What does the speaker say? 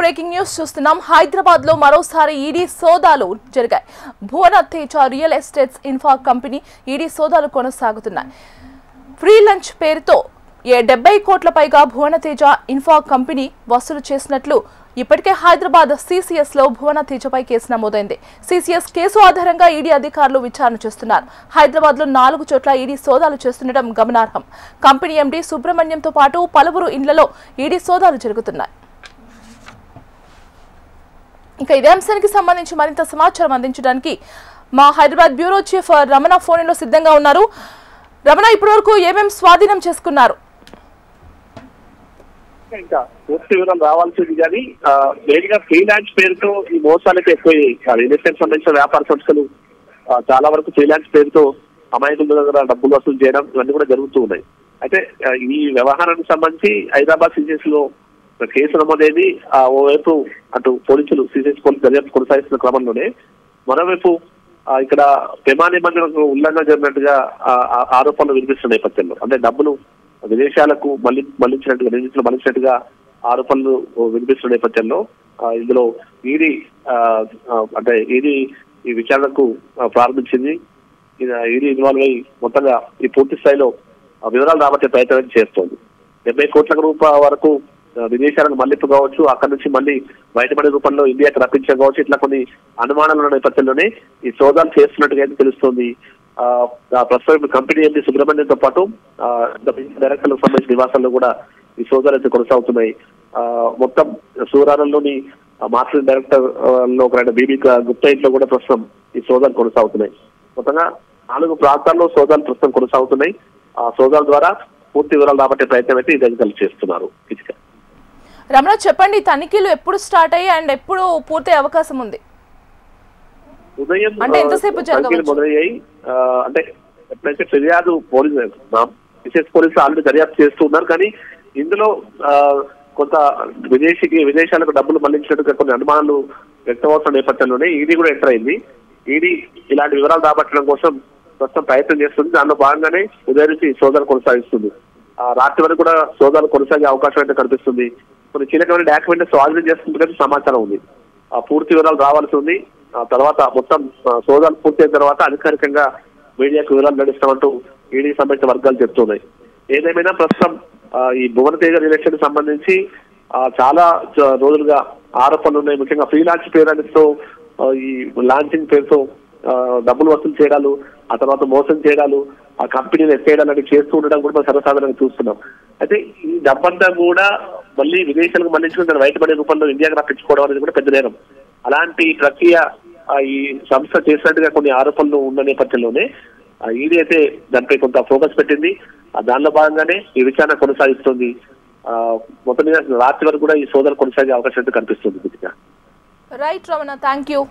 Breaking news చూస్తున్నాం. హైదరాబాద్ లో మరోసారి ఈడీ సోదాలు జరిగాయి. భువన Teja real estates ఇన్ఫా company ED సోదాలు కొనసాగుతున్నాయి. ఫ్రీ లంచ్ పేరుతో 70 కోట్ల పైగా భువన తేజ ఇన్ఫా కంపెనీ వసూలు చేసినట్లు ఇప్పటికే హైదరాబాద్ సిసిఎస్ లో భువన తేజపై కేసు నమోదైంది. సిసిఎస్ కేసు ఆధారంగా ఈడీ అధికారులు విచారణ చేస్తున్నారు. హైదరాబాద్ లో 4 చోట్ల ఈడీ సోదాలు చేస్తుండటం గమనార్హం. కంపెనీ ఎండీ సుబ్రహ్మణ్యంతో పాటు పలువురు ఇండ్లలో ఈడీ సోదాలు జరుగుతున్నాయి. ఇక ఇదే అంశానికి సంబంధించి మరింత సమాచారం అందించడానికి మా Hyderabad bureau chief Ramana phone లో సిద్ధంగా ఉన్నారు. రమణ, ఇప్పటివరకు ఏమేమి స్వాధీనం చేసుకున్నారు? ఇంకా పూర్తి వివరాలు రావాల్సింది కానీ మెయిన్గా ఫ్రీలాన్స్ పేరుతో ఈ మోసాలకి ఎక్కువయ్యాయి. రియల్ ఎస్టేట్ సంబంధించిన వ్యాపార సంస్థలు చాలా వరకు ఫ్రీలాన్స్ పేరుతో అమాయకుల దగ్గర డబ్బులు వసూలు చేయడం ఇవన్నీ కూడా జరుగుతూ ఉన్నాయి. అయితే ఈ వ్యవహారానికి సంబంధించి హైదరాబాద్ సిసిఎస్ లో కేసు నమోదైంది. ఓవైపు అటు పోలీసులు సిసిఎస్ పోలీసు దర్యాప్తు కొనసాగిస్తున్న క్రమంలోనే మరోవైపు ఇక్కడ ప్రమాణ నిబంధనలకు ఉల్లంఘన జరిగినట్టుగా ఆరోపణలు వినిపిస్తున్న నేపథ్యంలో, అంటే డబ్బులు విదేశాలకు మళ్లించినట్టుగా ఆరోపణలు వినిపిస్తున్న నేపథ్యంలో ఇందులో ఈడీ అంటే ఈడీ ఈ విచారణకు ప్రారంభించింది. ఈడీ ఇన్వాల్వ్ అయ్యి మొత్తంగా ఈ పూర్తి స్థాయిలో వివరాలు రాబట్టే ప్రయత్నం చేస్తోంది. 70 కోట్ల రూపాయల వరకు విదేశాలకు మళ్లింపు కావచ్చు, అక్కడి నుంచి మళ్ళీ బయటపడే రూపంలో ఇండియాకి రప్పించడం కావచ్చు, ఇట్లా కొన్ని అనుమానాలు ఉన్న నేపథ్యంలోనే ఈ సోదాలు చేస్తున్నట్టుగా అయితే తెలుస్తోంది. ప్రస్తుతం కంపెనీ ఎండీ సుబ్రహ్మణ్యంతో పాటు డైరెక్టర్లకు సంబంధించిన నివాసాల్లో కూడా ఈ సోదాలు అయితే కొనసాగుతున్నాయి. మొత్తం సూరారంలోని మార్కెటింగ్ డైరెక్టర్ లో ఒక బీబీ గుప్తా ఇంట్లో కూడా ప్రస్తుతం ఈ సోదాలు కొనసాగుతున్నాయి. మొత్తంగా 4 ప్రాంతాల్లో సోదాలు ప్రస్తుతం కొనసాగుతున్నాయి. ఆ సోదాల ద్వారా పూర్తి వివరాలు రాబట్టే ప్రయత్నం అయితే ఈ అధికారులు చేస్తున్నారు. రమణ, చెప్పండి, తనిఖీలు ఎప్పుడు స్టార్ట్ అయ్యి అండ్ ఎప్పుడు పూర్తయ్యే అవకాశం ఉంది? ఉదయం అంటే ఎంతసేపు మొదలయ్యాయి. అంటే ఎప్పుడైతే ఫిర్యాదు పోలీసులు ఆల్రెడీ దర్యాప్తు చేస్తూ ఉన్నారు. కానీ ఇందులో కొంత విదేశాలకు డబ్బులు మళ్లించినట్టుగా కొన్ని అనుమానాలు వ్యక్తమవుతున్న నేపథ్యంలోనే ఈడీ కూడా ఎంటర్ అయింది. ఈడీ ఇలాంటి వివరాలు రాబట్టడం కోసం ప్రస్తుతం ప్రయత్నం చేస్తుంది. దానిలో భాగంగానే ఉదయం నుంచి సోదాలు కొనసాగిస్తుంది. రాత్రి వరకు కూడా సోదాలు కొనసాగే అవకాశం అయితే కనిపిస్తుంది. కొన్ని కీలకమైన డాక్యుమెంట్ స్వాధీనం చేస్తున్నట్టు సమాచారం ఉంది. పూర్తి వివరాలు రావాల్సి ఉంది. తర్వాత మొత్తం సోదాలు పూర్తయిన తర్వాత అధికారికంగా మీడియాకు వివరాలు నడుస్తామంటూ ఈడీ సంబంధించిన వర్గాలు చెప్తున్నాయి. ఏదేమైనా ప్రస్తుతం ఈ భువన తేజ రియల్ ఎస్టేట్ సంబంధించి చాలా రోజులుగా ఆరోపణలు ఉన్నాయి. ముఖ్యంగా ఫ్రీలాన్స్ పేరుతో ఈ లాంచింగ్ పేరుతో డబ్బులు వసూలు చేయడాలు, ఆ తర్వాత మోసం చేయడాలు, ఆ కంపెనీలు ఎత్తేయడాలు అనేవి చేస్తూ ఉండడం కూడా మనం సర్వసాధారణంగా చూస్తున్నాం. అయితే ఈ డబ్బంతా కూడా మళ్ళీ విదేశాలకు మళ్లించుకుని దాన్ని బయటపడే రూపంలో ఇండియాకి రప్పించుకోవడం అనేది కూడా పెద్ద నేరం. అలాంటి ప్రక్రియ ఈ సంస్థ చేసినట్టుగా కొన్ని ఆరోపణలు ఉన్న నేపథ్యంలోనే ఈడీ అయితే దానిపై కొంత ఫోకస్ పెట్టింది. దానిలో భాగంగానే ఈ విచారణ కొనసాగిస్తుంది. మొత్తం మీద రాత్రి వరకు కూడా ఈ సోదరు కొనసాగే అవకాశం అయితే కనిపిస్తుంది. Right Ramana, thank you.